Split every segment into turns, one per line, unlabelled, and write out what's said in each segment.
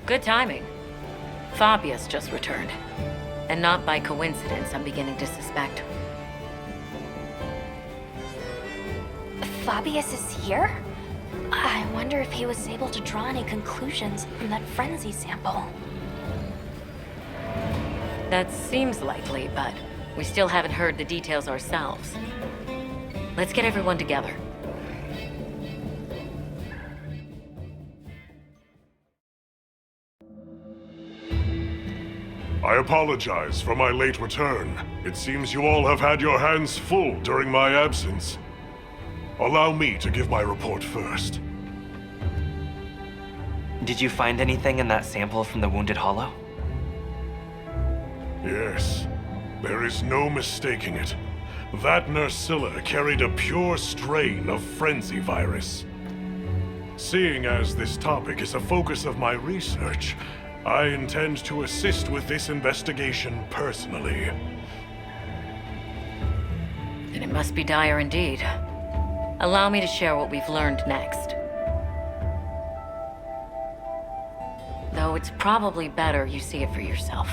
Good timing. Fabius just returned. And not by coincidence, I'm beginning to suspect.
Fabius is here? I wonder if he was able to draw any conclusions from that frenzy sample.
That seems likely, but we still haven't heard the details ourselves. Let's get everyone together.
I apologize for my late return. It seems you all have had your hands full during my absence. Allow me to give my report first.
Did you find anything in that sample from the Wounded Hollow?
Yes, there is no mistaking it. That Nursilla carried a pure strain of frenzy virus. Seeing as this topic is a focus of my research, I intend to assist with this investigation personally.
Then it must be dire indeed. Allow me to share what we've learned next. Though it's probably better you see it for yourself.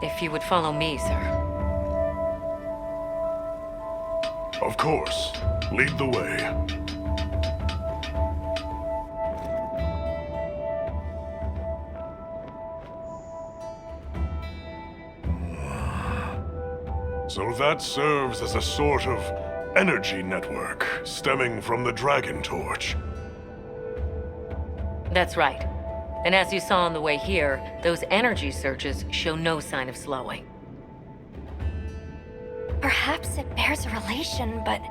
If you would follow me, sir.
Of course. Lead the way. So that serves as a sort of energy network stemming from the Dragon Torch.
That's right. And as you saw on the way here, those energy surges show no sign of slowing.
Perhaps it bears a relation, but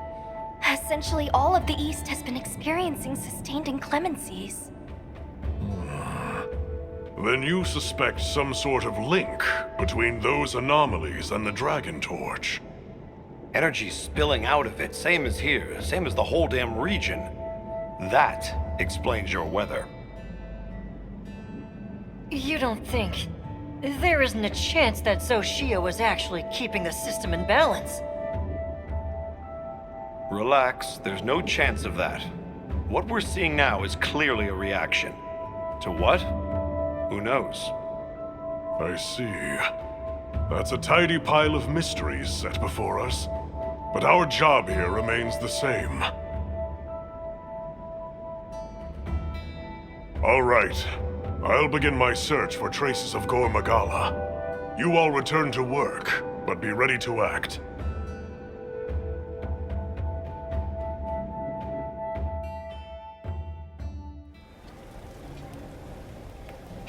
essentially all of the East has been experiencing sustained inclemencies.
Then you suspect some sort of link between those anomalies and the Dragon Torch.
Energy spilling out of it, same as here, same as the whole damn region. That explains your weather.
You don't think there isn't a chance that Xochitl was actually keeping the system in balance?
Relax, there's no chance of that. What we're seeing now is clearly a reaction. To what? Who knows?
I see. That's a tidy pile of mysteries set before us. But our job here remains the same. All right. I'll begin my search for traces of Gor Magala. You all return to work, but be ready to act.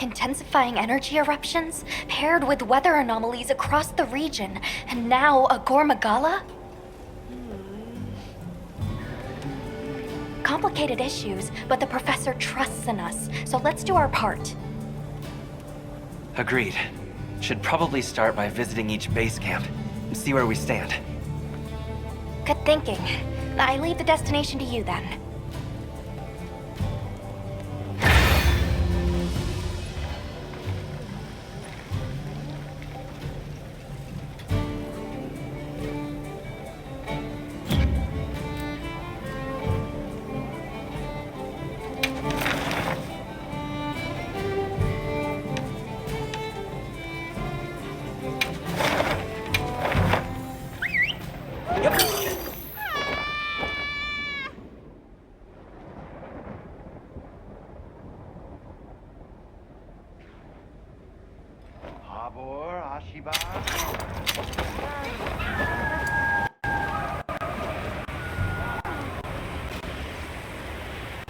Intensifying energy eruptions, paired with weather anomalies across the region, and now a Gor Magala? Complicated issues, but the professor trusts in us, so let's do our part.
Agreed. Should probably start by visiting each base camp and see where we stand.
Good thinking. I leave the destination to you then.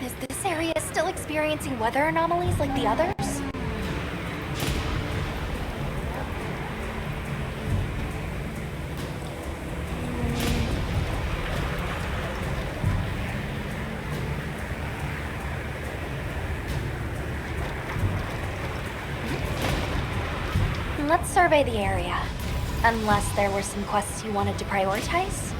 Is this area still experiencing weather anomalies like the others? Let's survey the area. Unless there were some quests you wanted to prioritize?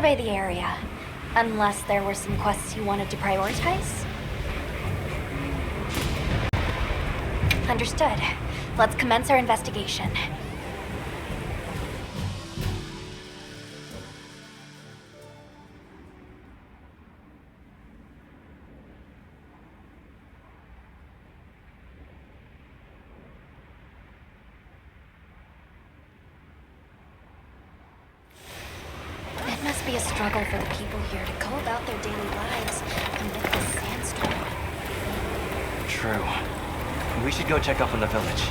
survey the area. Unless there were some quests you wanted to prioritize? Understood. Let's commence our investigation. It must be a struggle for the people here to go about their daily lives amid this sandstorm.
True. We should go check up on the village.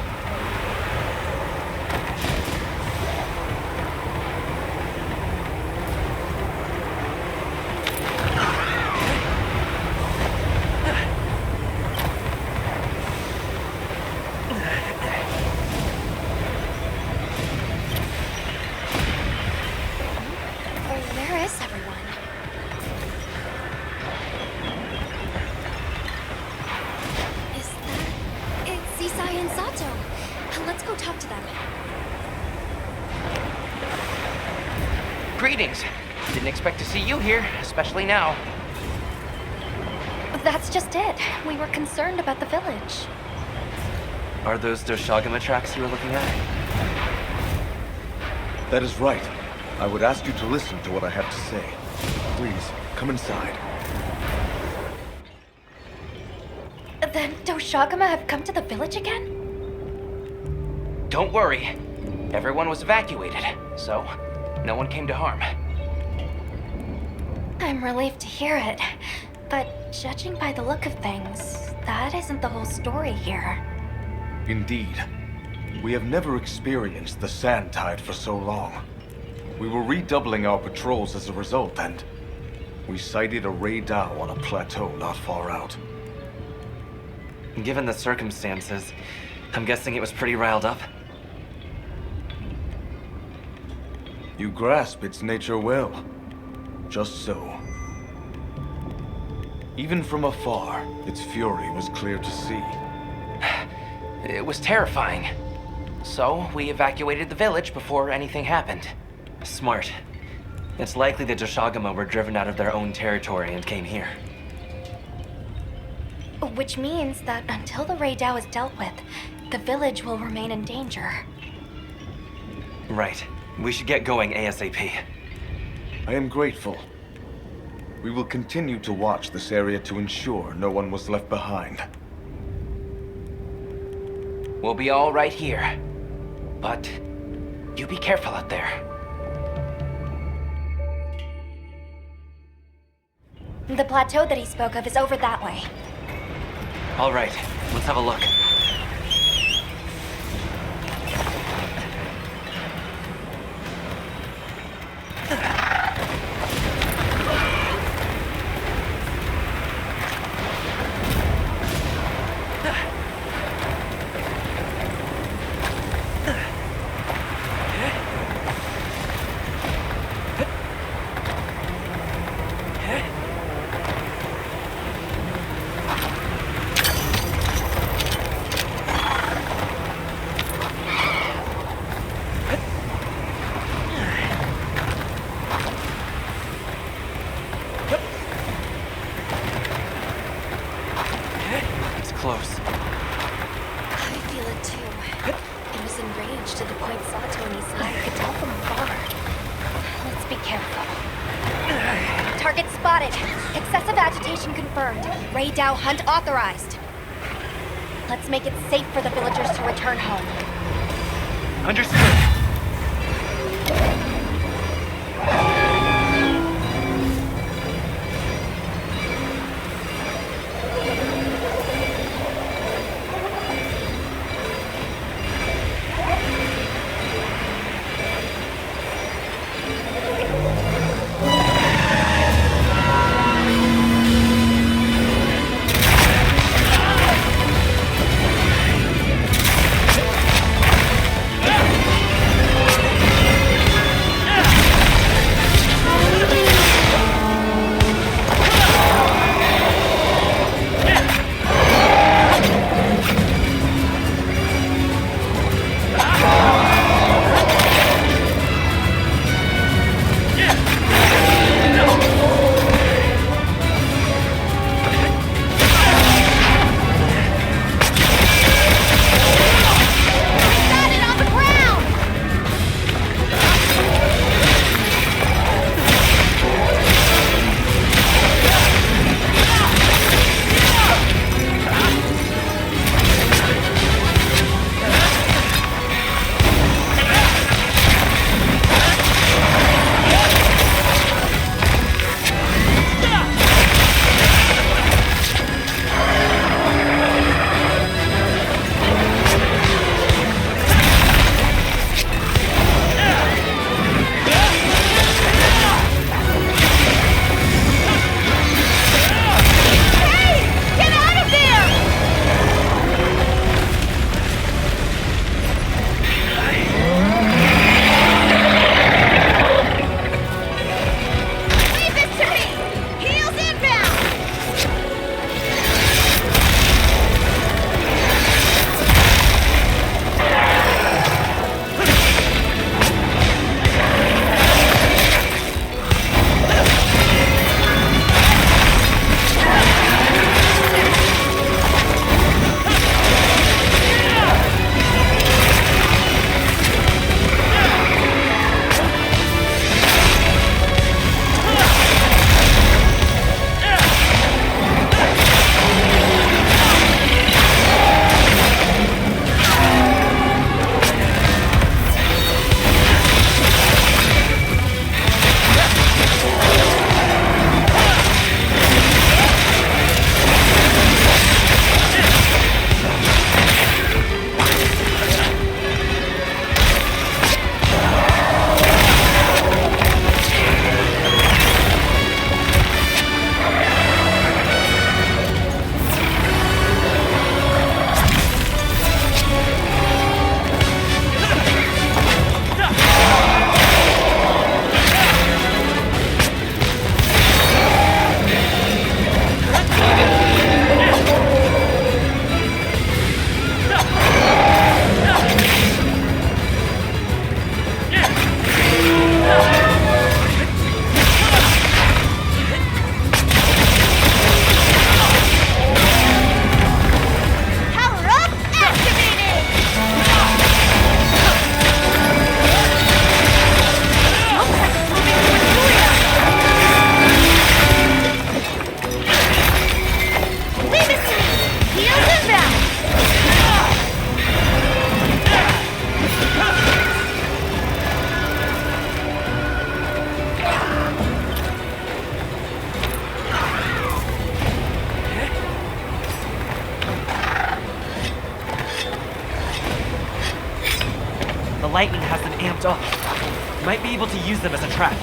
Where is everyone? Is that... It's Zisai and Sato. Let's go talk to them.
Greetings. Didn't expect to see you here, especially now.
That's just it. We were concerned about the village.
Are those Doshagama tracks you were looking at?
That is right. I would ask you to listen to what I have to say. Please, come inside.
Then Doshagama have come to the village again?
Don't worry. Everyone was evacuated, so no one came to harm.
I'm relieved to hear it. But judging by the look of things, that isn't the whole story here.
Indeed. We have never experienced the sand tide for so long. We were redoubling our patrols as a result, and we sighted a raidao on a plateau not far out.
Given the circumstances, I'm guessing it was pretty riled up.
You grasp its nature well. Just so. Even from afar, its fury was clear to see.
It was terrifying. So we evacuated the village before anything happened.
Smart. It's likely the Doshagama were driven out of their own territory and came here.
Which means that until the raidao is dealt with, the village will remain in danger.
Right. We should get going ASAP.
I am grateful. We will continue to watch this area to ensure no one was left behind.
We'll be all right here. But you be careful out there.
The plateau that he spoke of is over that way.
All right, let's have a look. Close.
I feel it too. It was enraged to the point Sato and Isai could tell from afar. Let's be careful. Target spotted. Excessive agitation confirmed. Raidao hunt authorized. Let's make it safe for the villagers to return home.
Understood.
lightning has them amped up. Might be able to use them as a trap.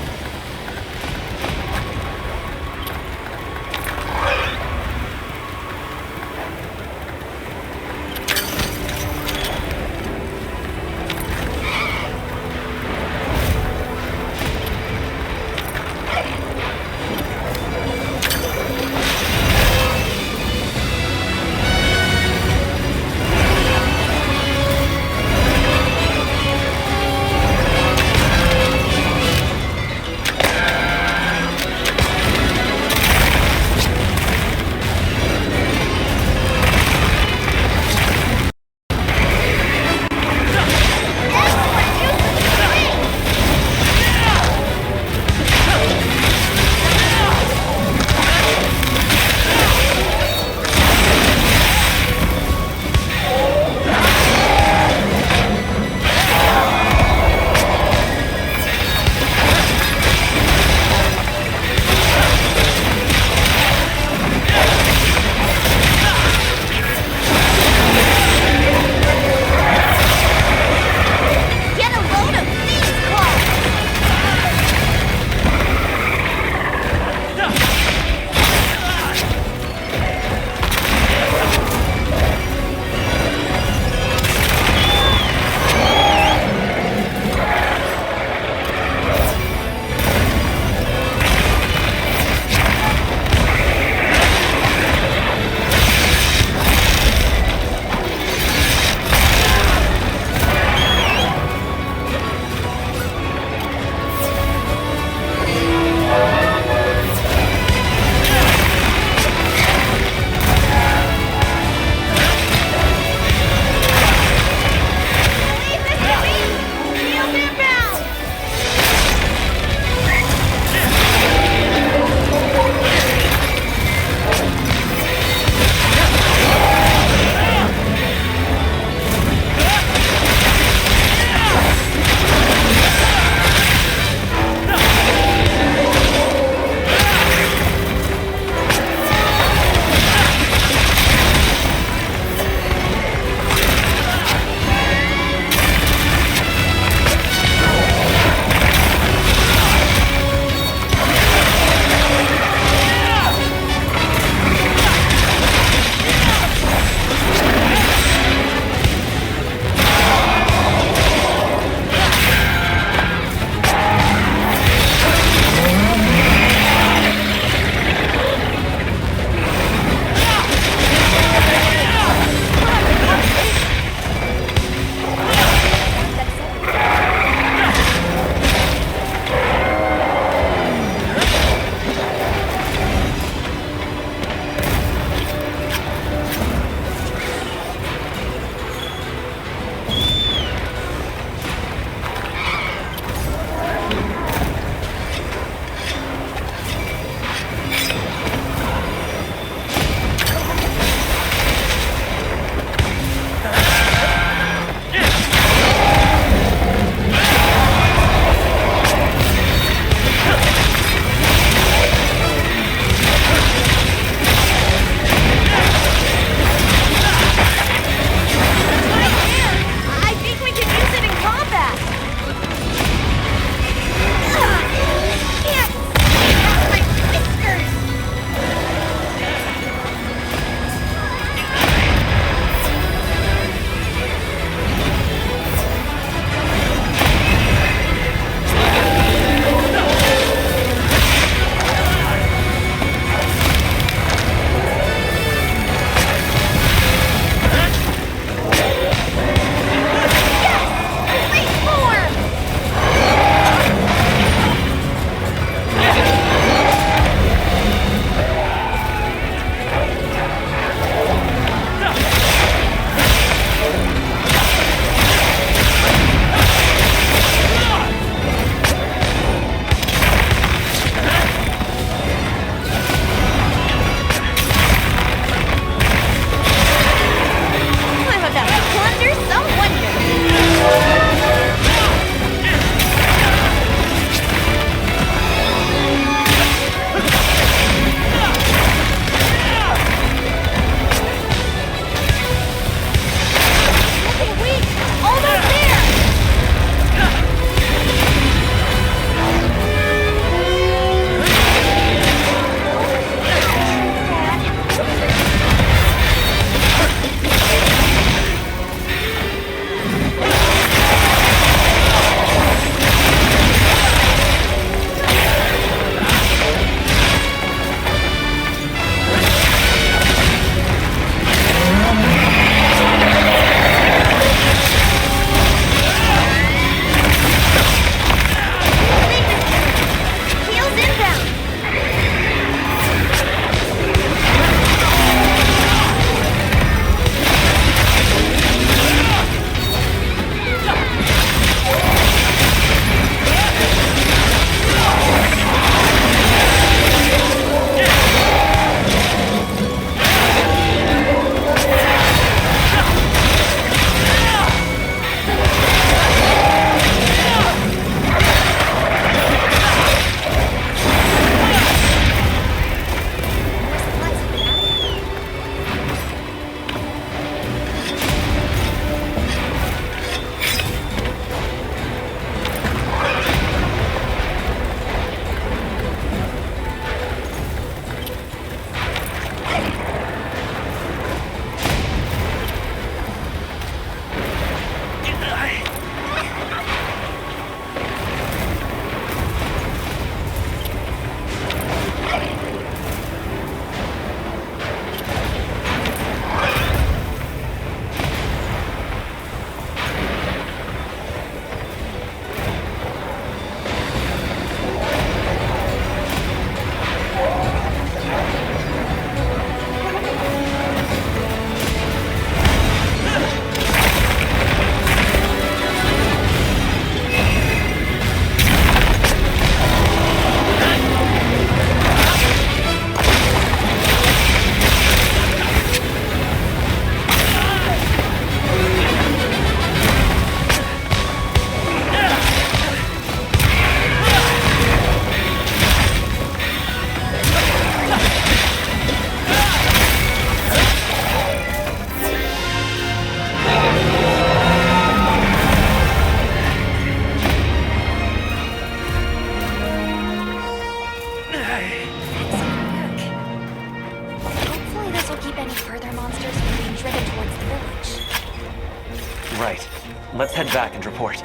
Right. Let's head back and report.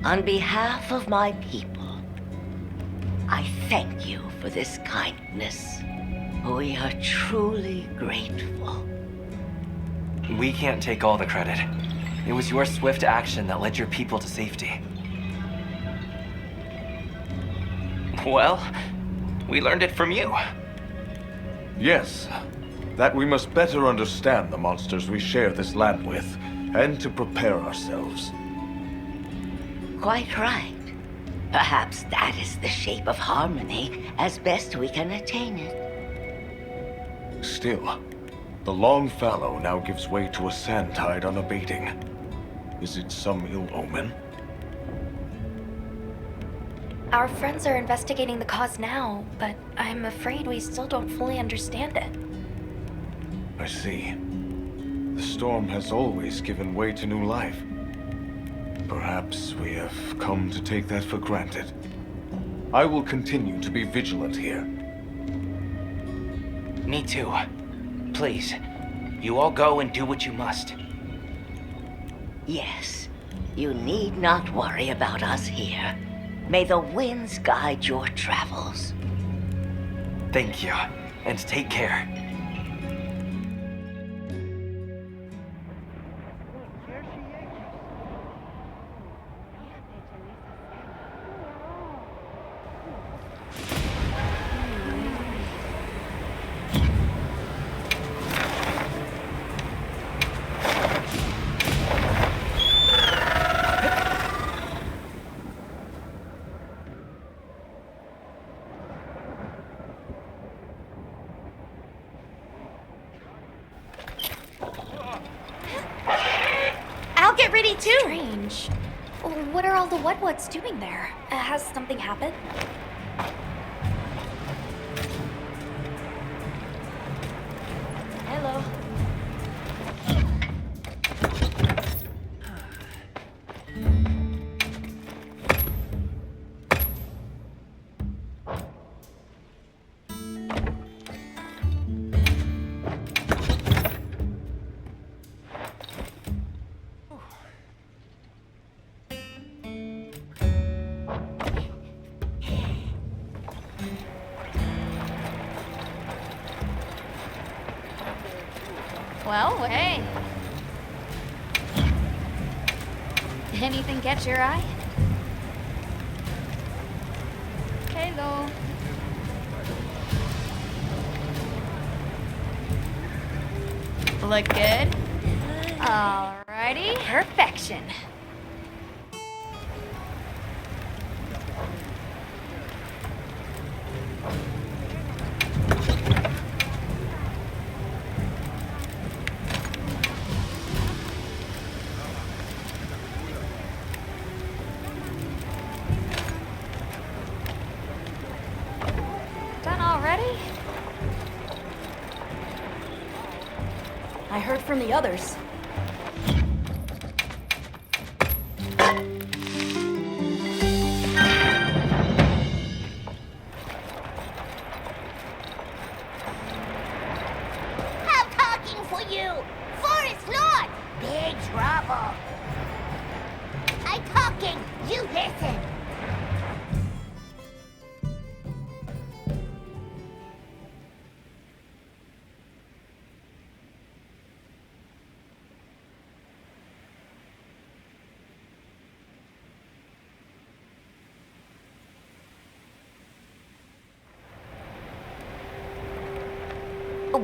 On behalf of my people, I thank you for this kindness. We are truly grateful.
We can't take all the credit. It was your swift action that led your people to safety.
Well, we learned it from you.
Yes, that we must better understand the monsters we share this land with, and to prepare ourselves.
Quite right. Perhaps that is the shape of harmony as best we can attain it.
Still, the long fallow now gives way to a sand tide unabating. Is it some ill omen?
Our friends are investigating the cause now, but I'm afraid we still don't fully understand it.
I see. The storm has always given way to new life. Perhaps we have come to take that for granted. I will continue to be vigilant here.
Me too. Please, you all go and do what you must.
Yes, you need not worry about us here. May the winds guide your travels.
Thank you, and take care.
I'll get ready too! Strange. What are all the What's doing there? Has something happened?
Hello.
Well, hey. Anything catch your eye? Hello. Look good? Alrighty. Perfection. Done already?
I heard from the others.
I'm talking for you! Forest North! Big trouble! I'm talking! You listen!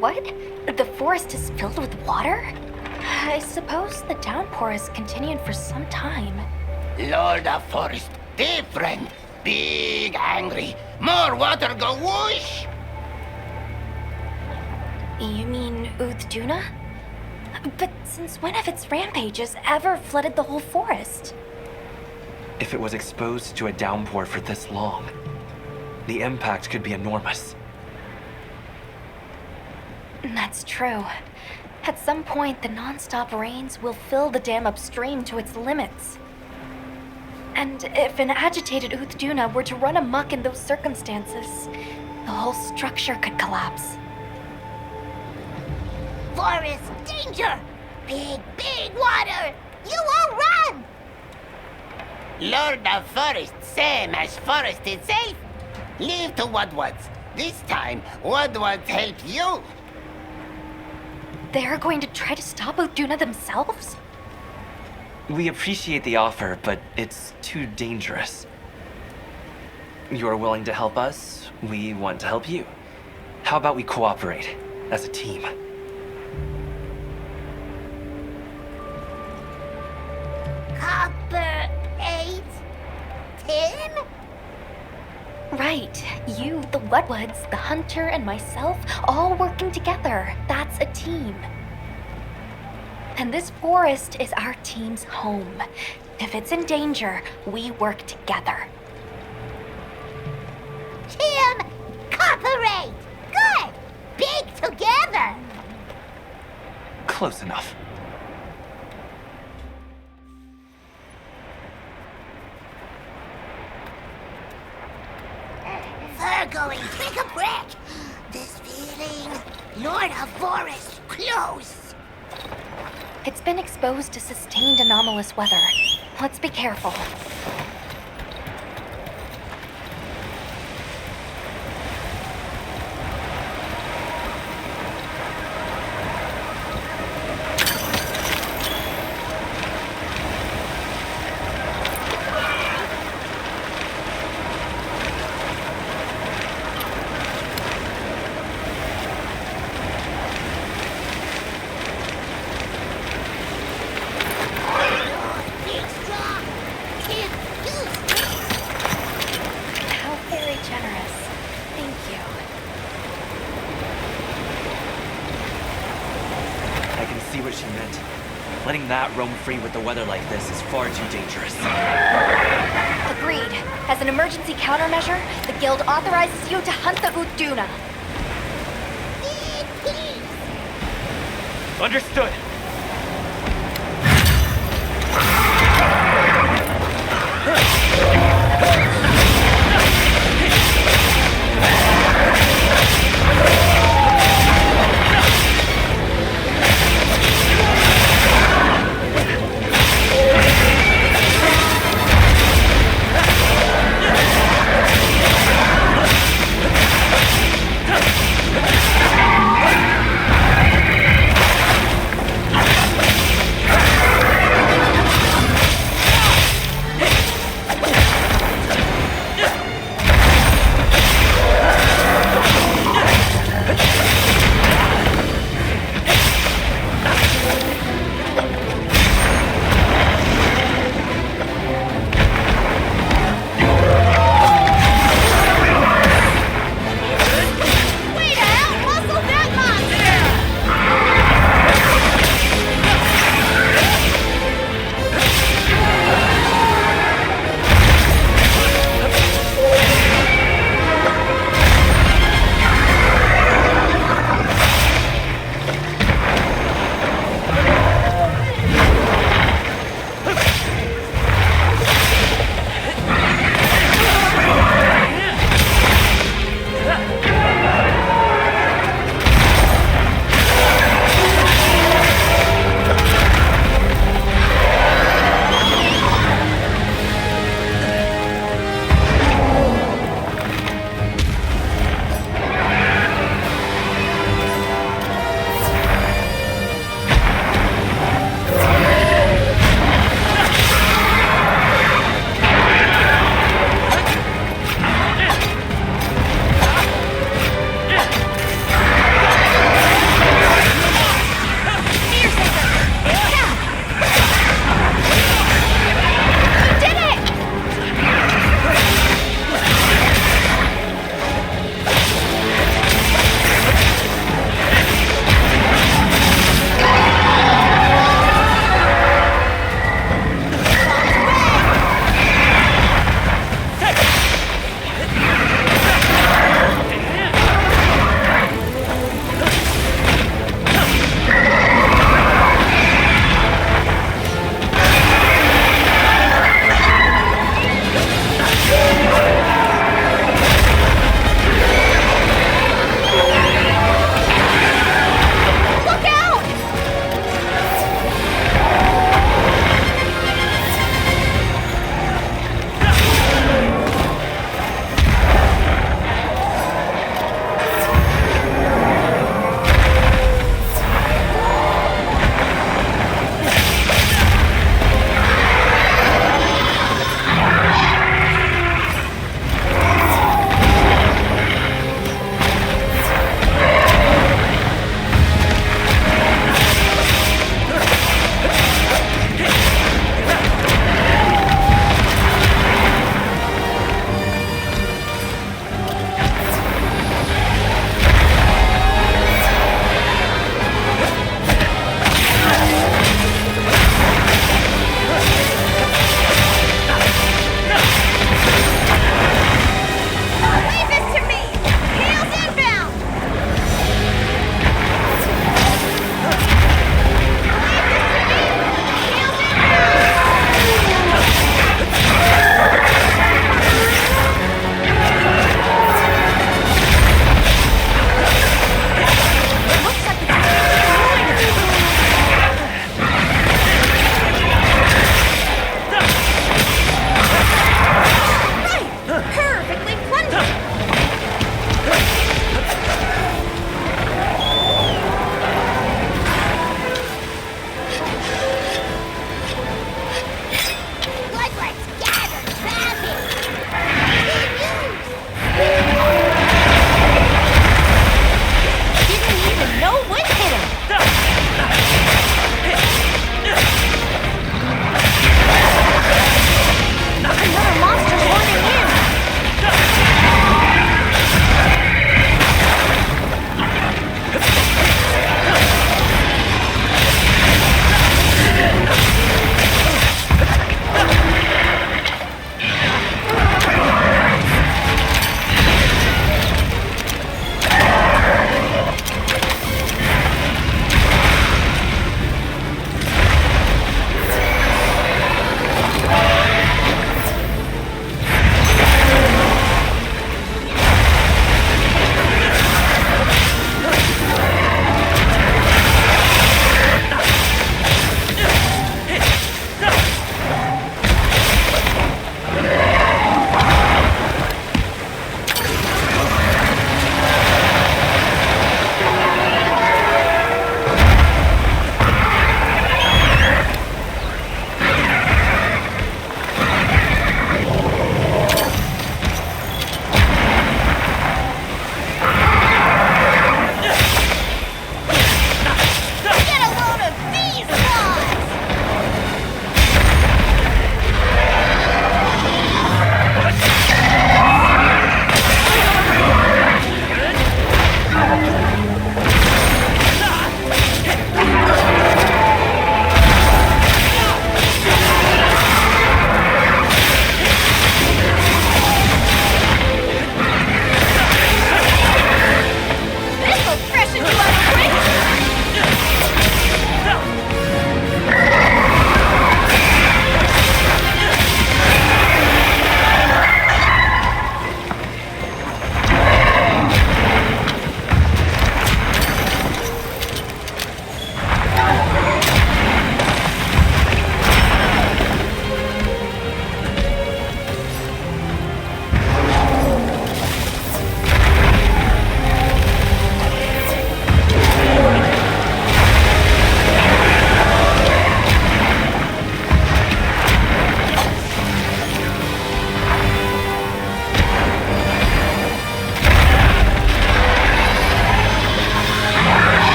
What? The forest is filled with water? I suppose the downpour has continued for some time.
Lord of Forest, different, big, angry, more water go whoosh!
You mean Uthduna? But since when have its rampages ever flooded the whole forest?
If it was exposed to a downpour for this long, the impact could be enormous.
That's true. At some point, the non-stop rains will fill the dam upstream to its limits. And if an agitated Uthduna were to run amok in those circumstances, the whole structure could collapse.
Forest, danger! Big, big water! You all run!
Lord of Forest, same as Forest itself. Leave to Woodwards. This time, Woodwards help you.
They're going to try to stop Uthduna themselves?
We appreciate the offer, but it's too dangerous. You're willing to help us, we want to help you. How about we cooperate as a team?
Copper 8? 10?
Right. You, the Woodwards, the Hunter, and myself, all working together. That's a team. And this forest is our team's home. If it's in danger, we work together.
Team Cooperate! Good! Big together!
Close enough.
Going pick a brick! This feeling, Lord of Forest, close!
It's been exposed to sustained anomalous weather. Let's be careful.
Letting that roam free with the weather like this is far too dangerous.
Agreed. As an emergency countermeasure, the Guild authorizes you to hunt the Uthduna.
Understood.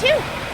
them too.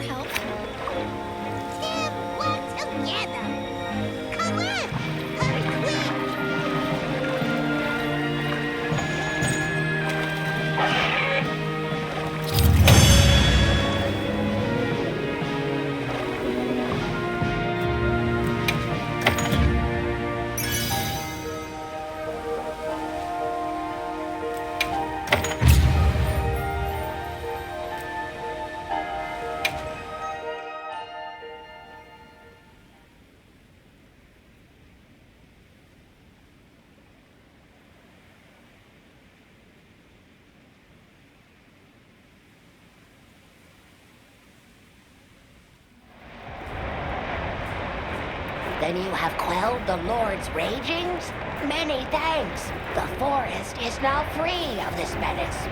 more help.
Tim, we're together. Come on, hurry quick. Then you have quelled the Lord's ragings? Many thanks. The forest is now free of this menace.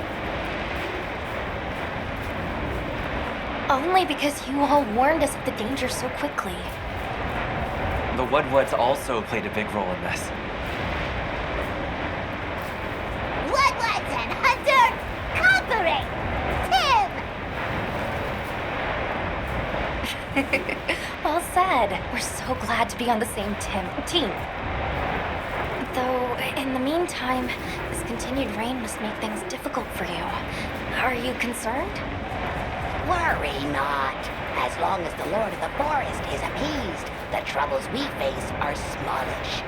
Only because you all warned us of the danger so quickly.
The Woodwoods also played a big role in this.
Woodwoods and Hunter, cooperate! Tim!
Well said. We're so glad to be on the same team. Though, in the meantime, this continued rain must make things difficult for you. Are you concerned?
Worry not. As long as the Lord of the Forest is appeased, the troubles we face are smallish.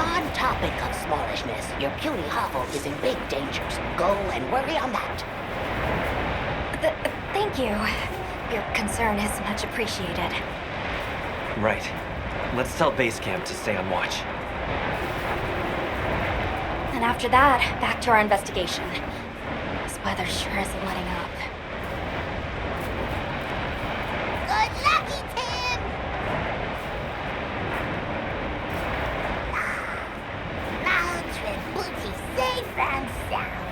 On topic of smallishness, your puny hovel is in big dangers. Go and worry on that.
Thank you. Your concern is much appreciated.
Right. Let's tell base camp to stay on watch.
And after that, back to our investigation. This weather sure is letting up.
Good lucky, Tim! Lounge with booty safe and sound.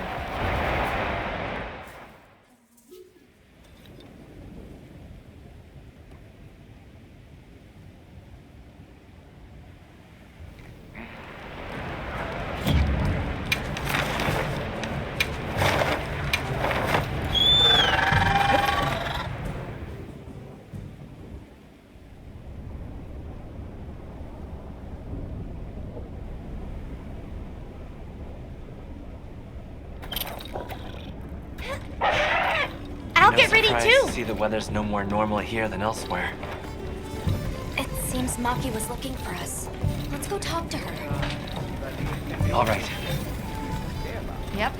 To see the weather's no more normal here than elsewhere.
It seems Maki was looking for us. Let's go talk to her.
All right.
Yep.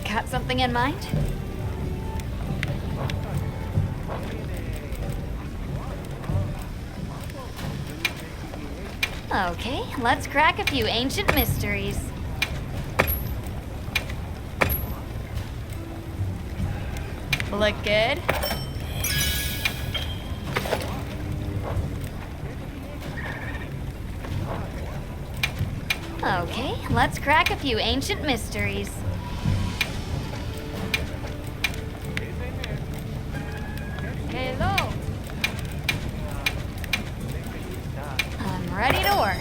Got something in mind?
Okay, let's crack a few ancient mysteries. Look good? Okay, let's crack a few ancient mysteries. Hello. I'm ready to work.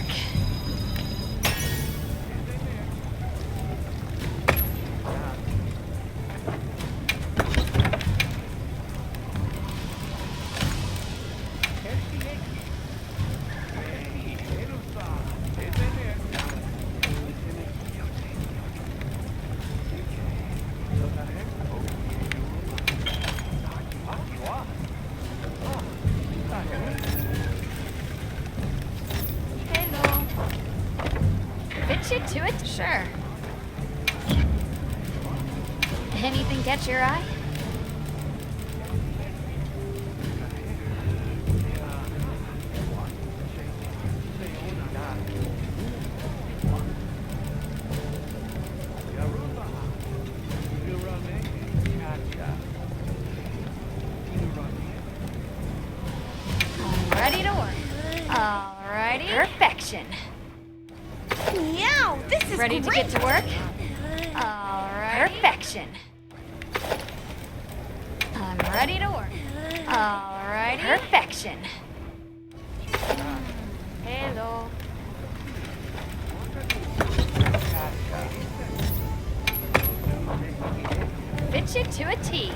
To it? Sure. Anything catch your eye? I'm ready to work. Alrighty. Perfection.
Meow, this is
ready
great.
to get to work? Alright.
Perfection.
I'm ready to work. Alrighty.
Perfection.
Hello. tea.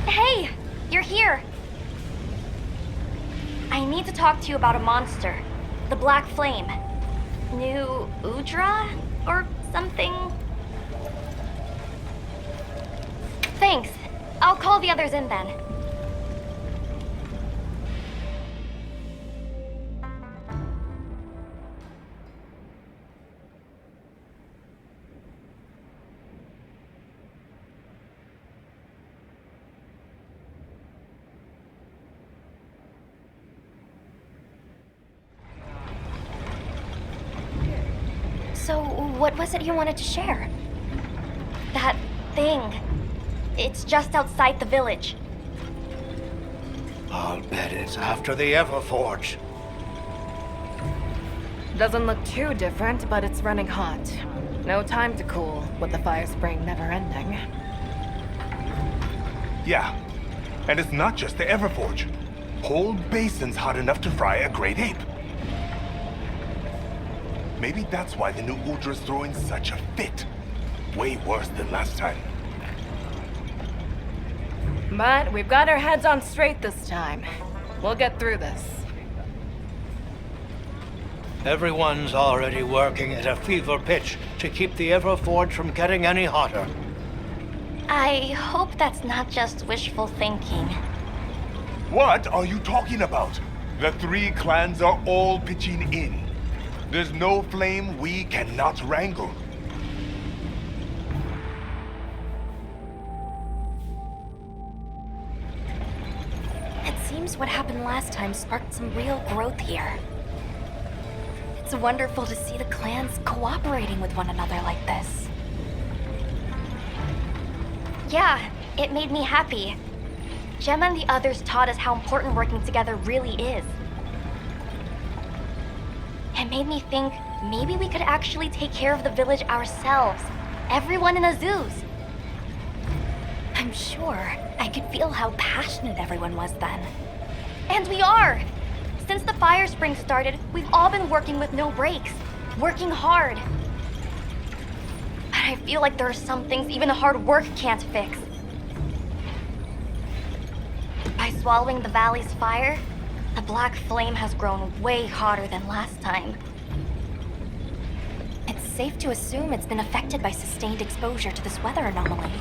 Hey, you're here. I need to talk to you about a monster. The Black Flame. New Udra? Or something? Thanks. I'll call the others in then. So, what was it you wanted to share? That thing. It's just outside the village.
I'll bet it's after the Everforge.
Doesn't look too different, but it's running hot. No time to cool, with the fire spring never ending.
Yeah, and it's not just the Everforge. Whole Basin's hot enough to fry a great ape. Maybe that's why the new Udra's throwing such a fit. Way worse than last time.
But we've got our heads on straight this time. We'll get through this.
Everyone's already working at a fever pitch to keep the Everforge from getting any hotter.
I hope that's not just wishful thinking.
What are you talking about? The three clans are all pitching in. There's no flame we cannot wrangle.
It seems what happened last time sparked some real growth here. It's wonderful to see the clans cooperating with one another like this. Yeah, it made me happy. Gemma and the others taught us how important working together really is. It made me think maybe we could actually take care of the village ourselves. Everyone in Azuz. I'm sure I could feel how passionate everyone was then. And we are! Since the fire spring started, we've all been working with no breaks. Working hard. But I feel like there are some things even hard work can't fix. By swallowing the valley's fire, the Black Flame has grown way hotter than last time. It's safe to assume it's been affected by sustained exposure to this weather anomaly.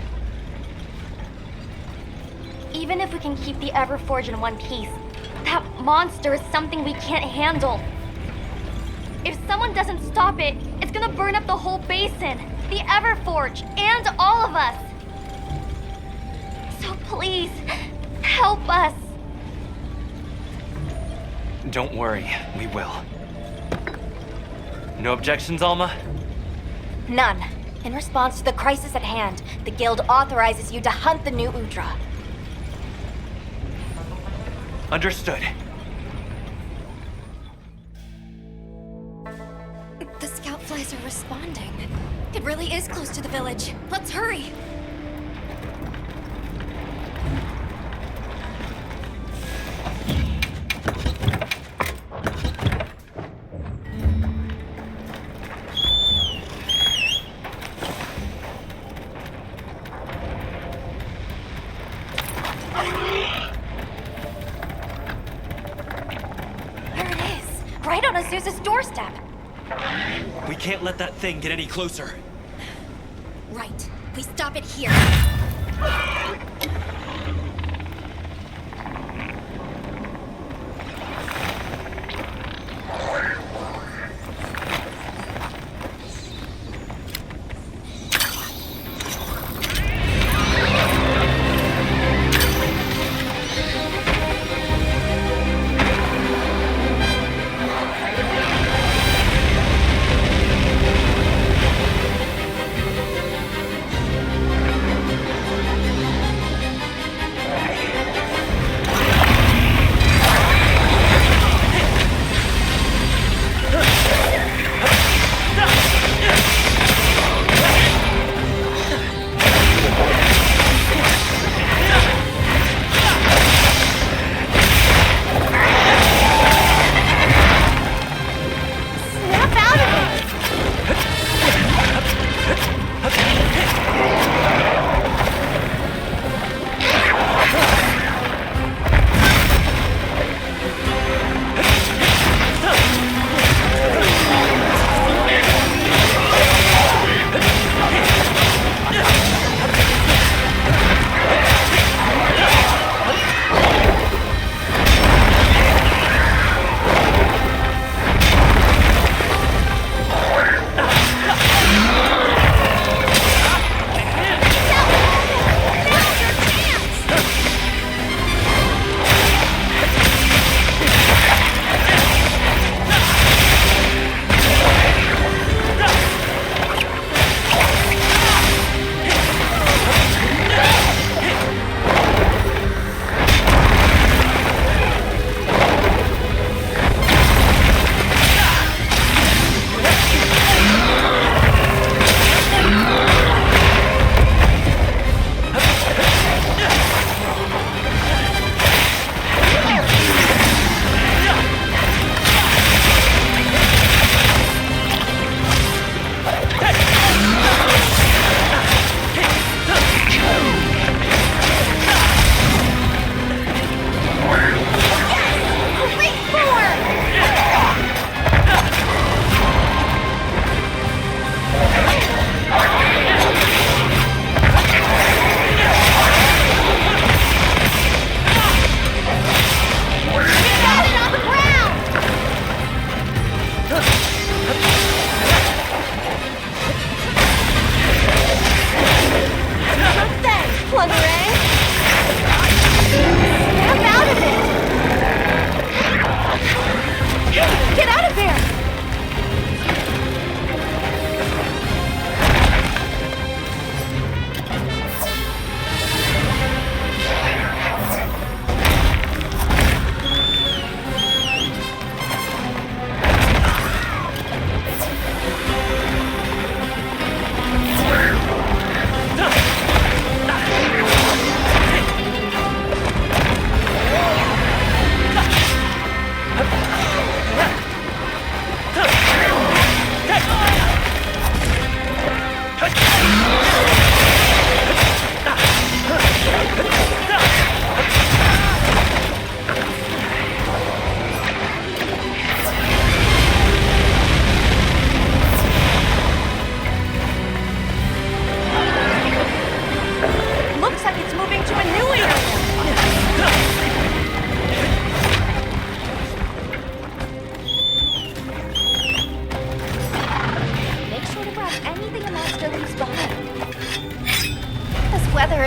Even if we can keep the Everforge in one piece, that monster is something we can't handle. If someone doesn't stop it, it's gonna burn up the whole basin, the Everforge, and all of us. So please, help us.
Don't worry, we will. No objections, Alma?
None. In response to the crisis at hand, the Guild authorizes you to hunt the new Udra.
Understood.
The scout flies are responding. It really is close to the village. Let's hurry! Right on Azuz's doorstep.
We can't let that thing get any closer.
Right. We stop it here.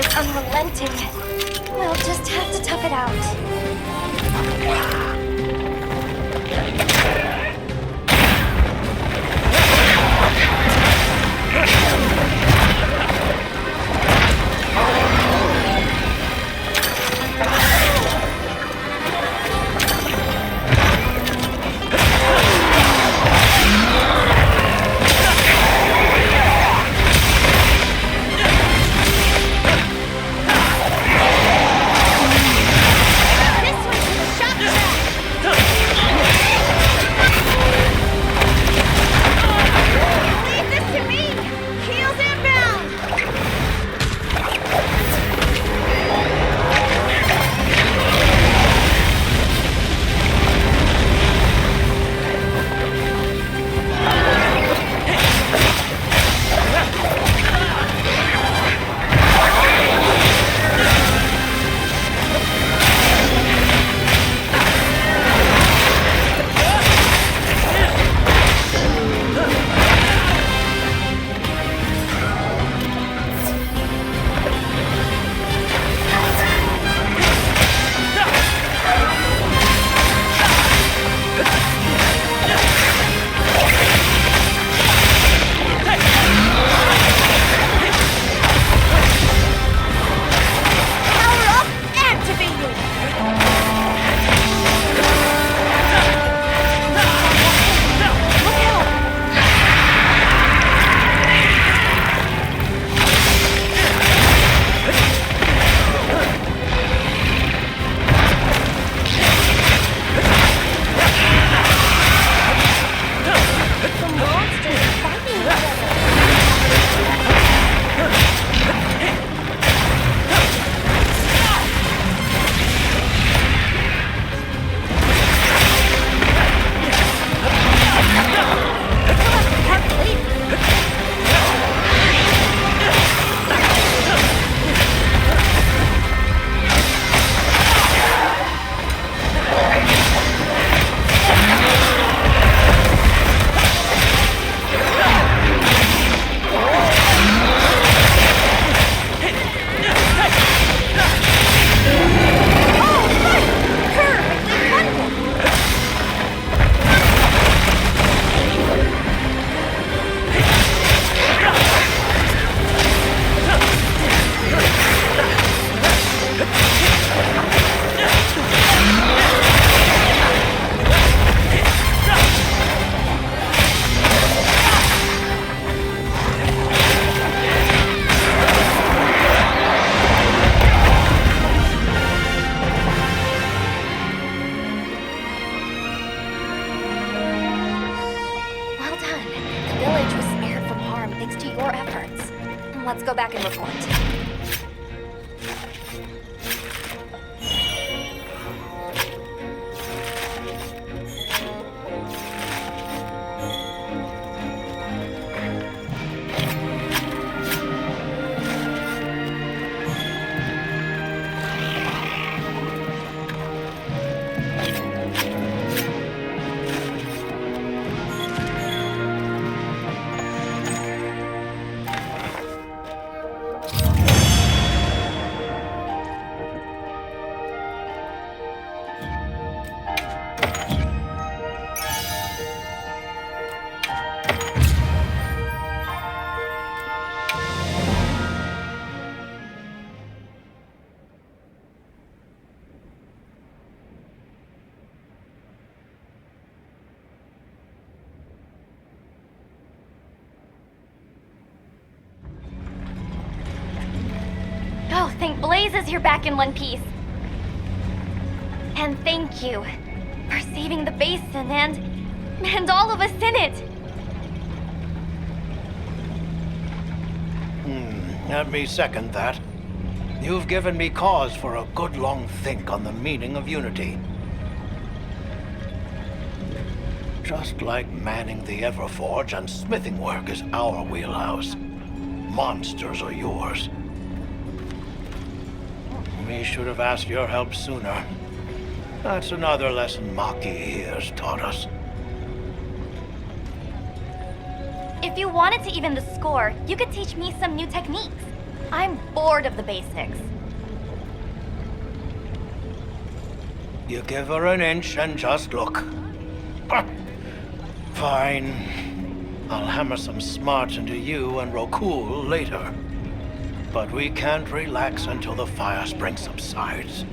is unrelenting. We'll just have to tough it out. Let's go back and report. Oh, thank blazes you're back in one piece. And thank you for saving the Basin and all of us in it.
Let me second that. You've given me cause for a good long think on the meaning of unity. Just like manning the Everforge and smithing work is our wheelhouse, monsters are yours. We should have asked your help sooner. That's another lesson Maki here's taught us.
If you wanted to even the score, you could teach me some new techniques. I'm bored of the basics.
You give her an inch and just look. Fine. I'll hammer some smart into you and Rokul later. But we can't relax until the fire spring subsides.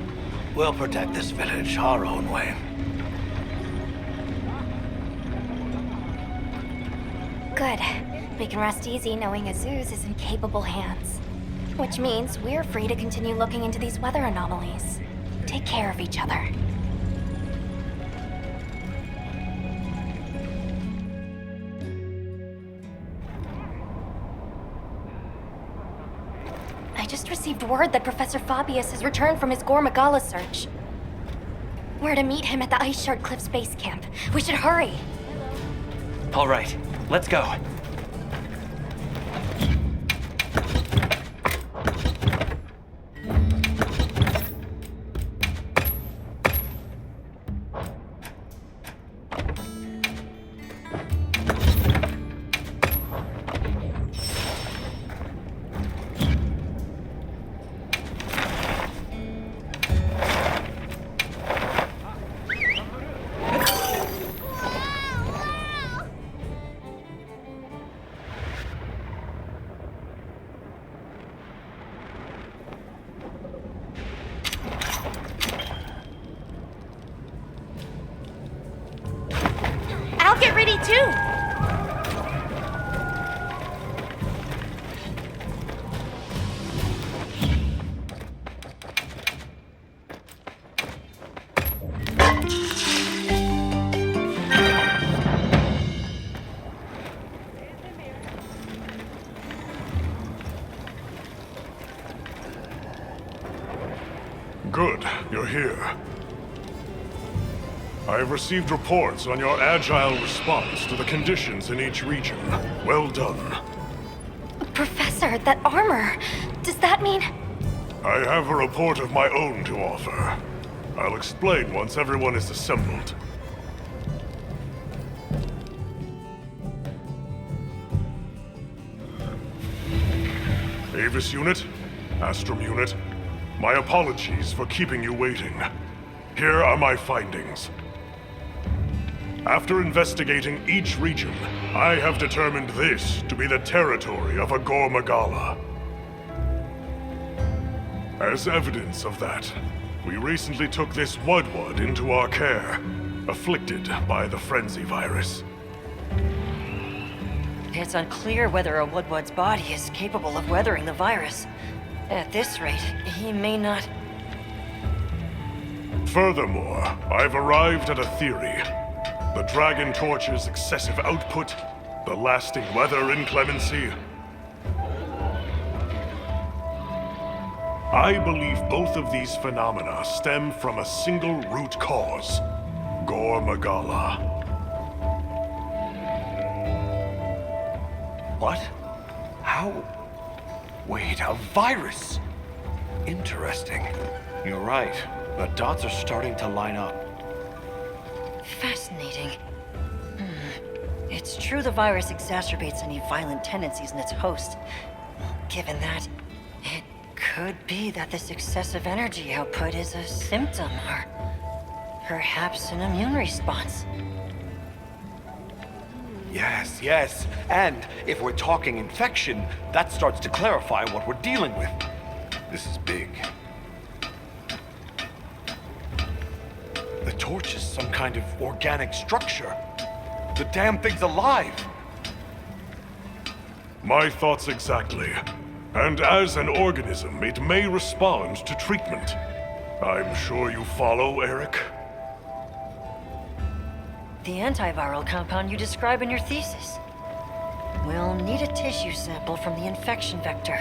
We'll protect this village our own way.
Good. We can rest easy knowing Azuz is in capable hands. Which means we're free to continue looking into these weather anomalies. Take care of each other. I just received word that Professor Fabius has returned from his Gormagala search. We're to meet him at the Ice Shard Cliffs base camp. We should hurry.
All right, let's go.
I'll get ready too!
Good, you're here. I have received reports on your agile response to the conditions in each region. Well done.
Professor, that armor. Does that mean...
I have a report of my own to offer. I'll explain once everyone is assembled. Avis Unit, Astrum Unit, my apologies for keeping you waiting. Here are my findings. After investigating each region, I have determined this to be the territory of a Gormagala. As evidence of that, we recently took this Wudwud into our care, afflicted by the frenzy virus.
It's unclear whether a Woodwud's body is capable of weathering the virus. At this rate, he may not...
Furthermore, I've arrived at a theory. The Dragon Torch's excessive output, the lasting weather inclemency. I believe both of these phenomena stem from a single root cause, Gormagala.
What? How? Wait, a virus? Interesting.
You're right. The dots are starting to line up.
Fascinating. It's true the virus exacerbates any violent tendencies in its host. Given that, it could be that this excessive energy output is a symptom, or perhaps an immune response.
Yes, yes. And if we're talking infection, that starts to clarify what we're dealing with. This is big. The torch is some kind of organic structure. The damn thing's alive.
My thoughts exactly. And as an organism, it may respond to treatment. I'm sure you follow, Eric?
The antiviral compound you describe in your thesis. We'll need a tissue sample from the infection vector.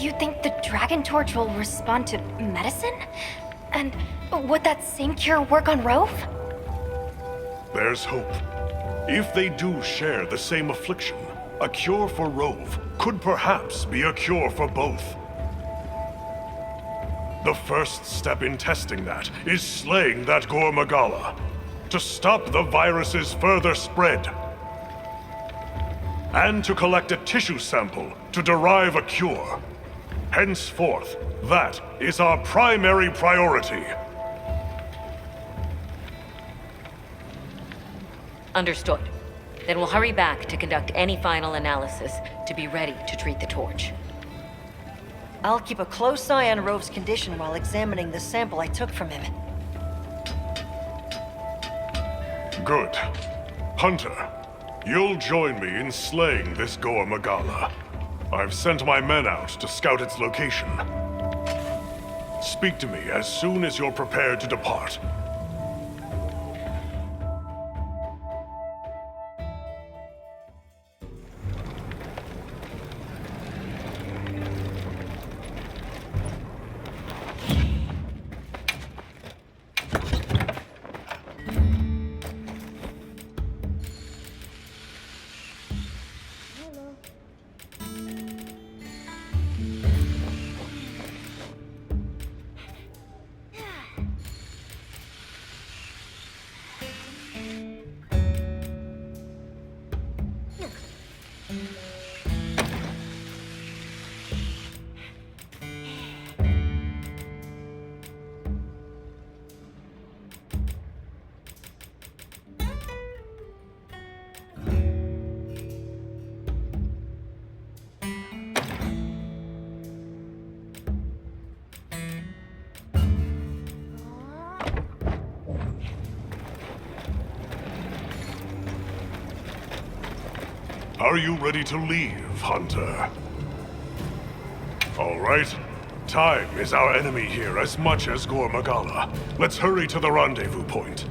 You think the Dragon Torch will respond to medicine? And would that same cure work on Rove?
There's hope. If they do share the same affliction, a cure for Rove could perhaps be a cure for both. The first step in testing that is slaying that Gormagala. To stop the virus's further spread, and to collect a tissue sample to derive a cure. Henceforth, that is our primary priority.
Understood. Then we'll hurry back to conduct any final analysis to be ready to treat the torch.
I'll keep a close eye on Rove's condition while examining the sample I took from him.
Good. Hunter, you'll join me in slaying this Gore Magala. I've sent my men out to scout its location. Speak to me as soon as you're prepared to depart. Are you ready to leave, Hunter? All right. Time is our enemy here as much as Gore Magala. Let's hurry to the rendezvous point.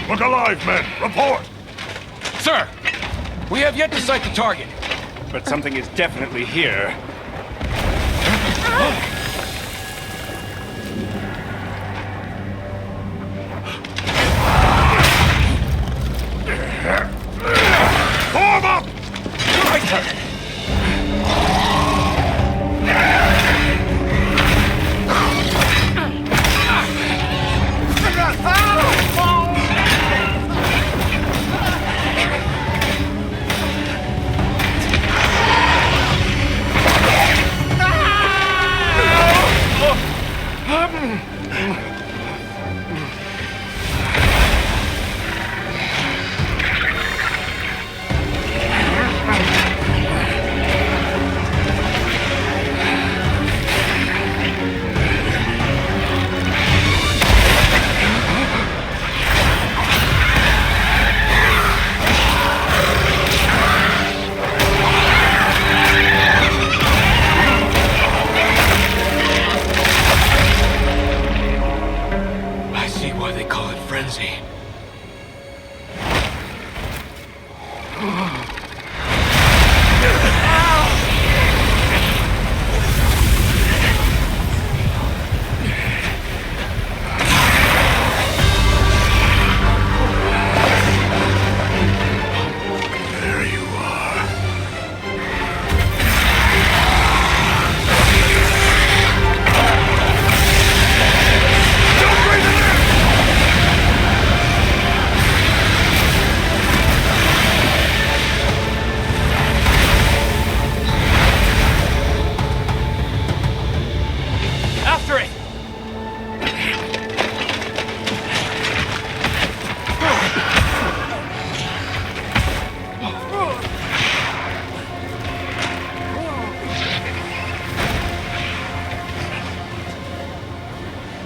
Look alive, men! Report!
Sir! We have yet to sight the target. But something is definitely here.
Form up!
Right, sir!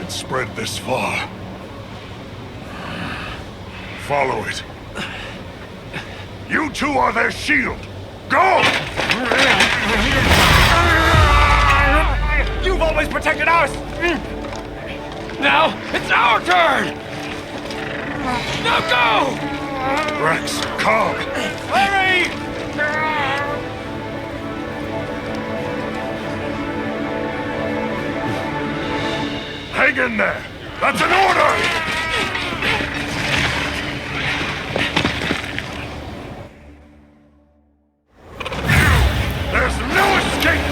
Spread this far. Follow it. You two are their shield. Go!
You've always protected us! Now, it's our turn! Now go!
Rex, calm.
Hurry!
Hang in there! That's an order! There's no escape!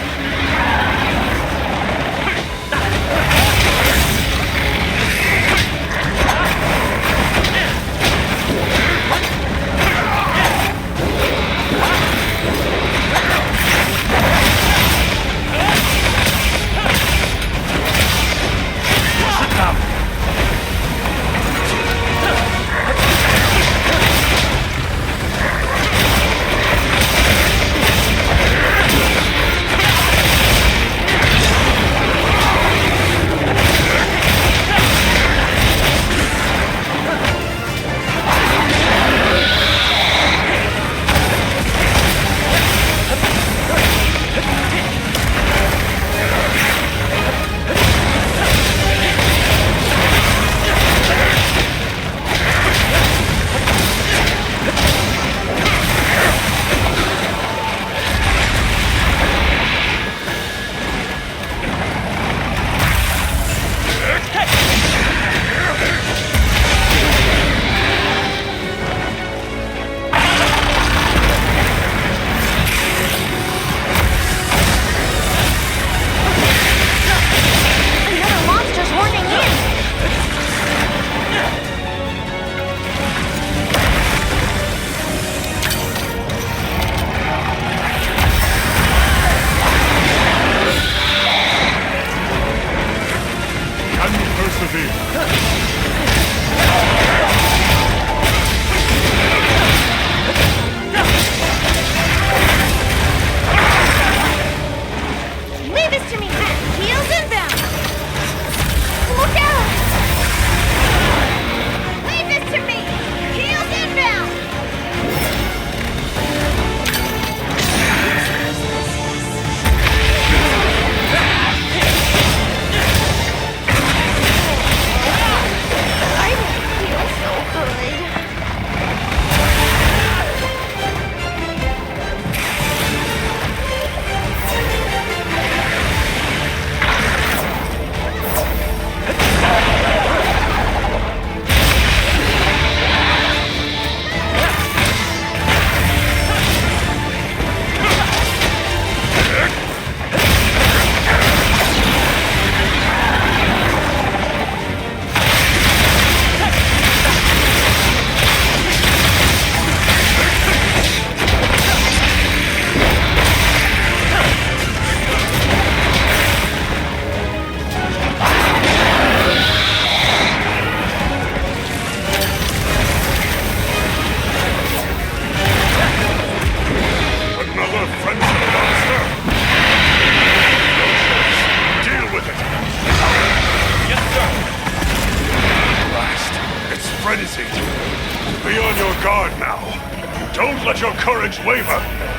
courage waver.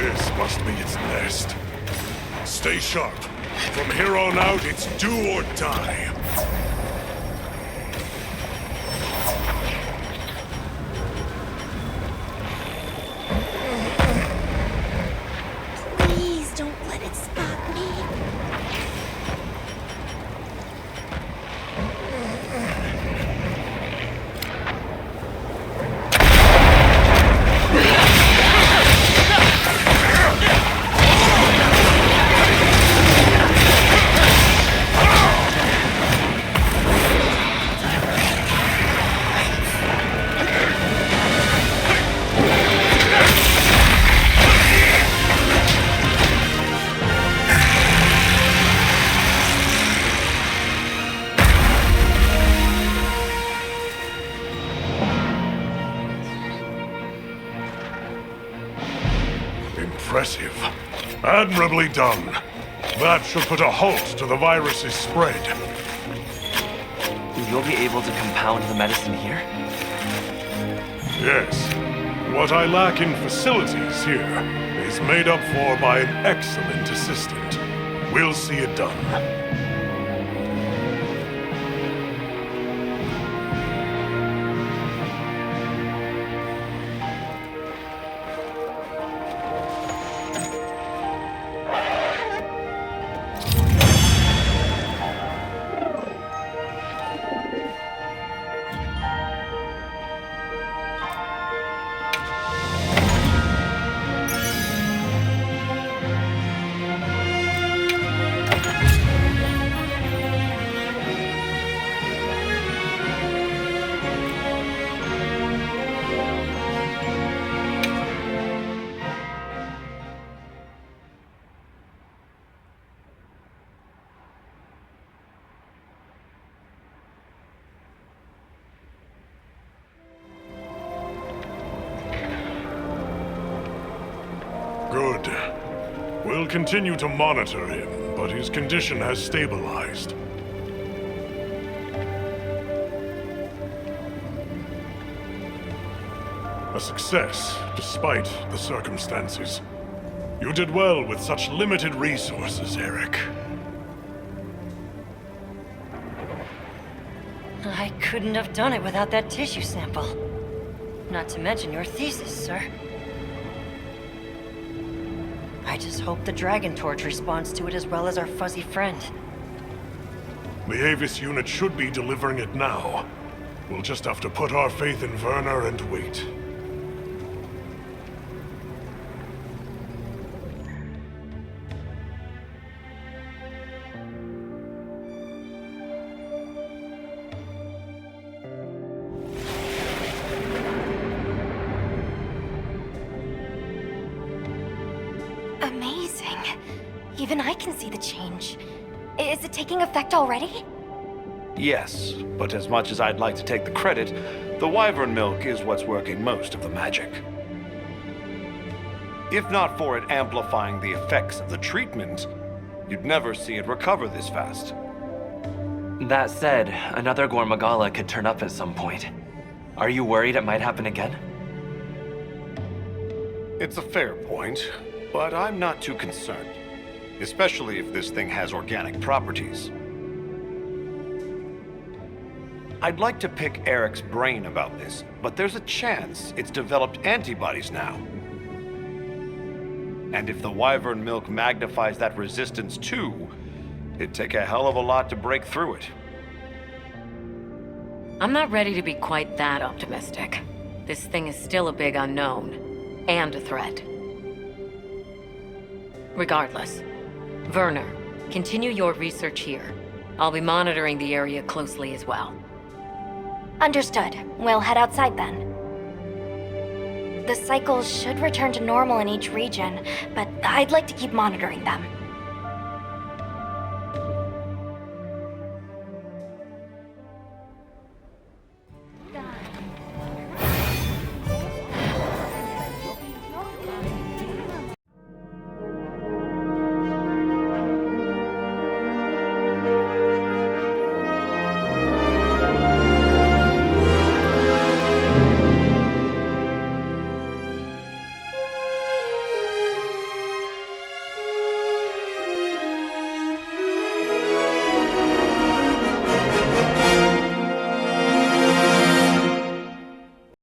This must be its nest. Stay sharp. From here on out, it's do or die.
Please don't let it spot me.
Impressive. Admirably done. That should put a halt to the virus's spread.
You'll be able to compound the medicine here?
Yes. What I lack in facilities here is made up for by an excellent assistant. We'll see it done. Good. We'll continue to monitor him, but his condition has stabilized. A success, despite the circumstances. You did well with such limited resources, Eric.
I couldn't have done it without that tissue sample. Not to mention your thesis, sir. I just hope the Dragon Torch responds to it as well as our fuzzy friend.
The Avis unit should be delivering it now. We'll just have to put our faith in Werner and wait.
Amazing. Even I can see the change. Is it taking effect already?
Yes, but as much as I'd like to take the credit, the wyvern milk is what's working most of the magic. If not for it amplifying the effects of the treatment, you'd never see it recover this fast.
That said, another Gormagala could turn up at some point. Are you worried it might happen again?
It's a fair point, but I'm not too concerned. Especially if this thing has organic properties. I'd like to pick Eric's brain about this, but there's a chance it's developed antibodies now. And if the wyvern milk magnifies that resistance too, it'd take a hell of a lot to break through it.
I'm not ready to be quite that optimistic. This thing is still a big unknown, and a threat. Regardless, Werner, continue your research here. I'll be monitoring the area closely as well.
Understood. We'll head outside then. The cycles should return to normal in each region, but I'd like to keep monitoring them.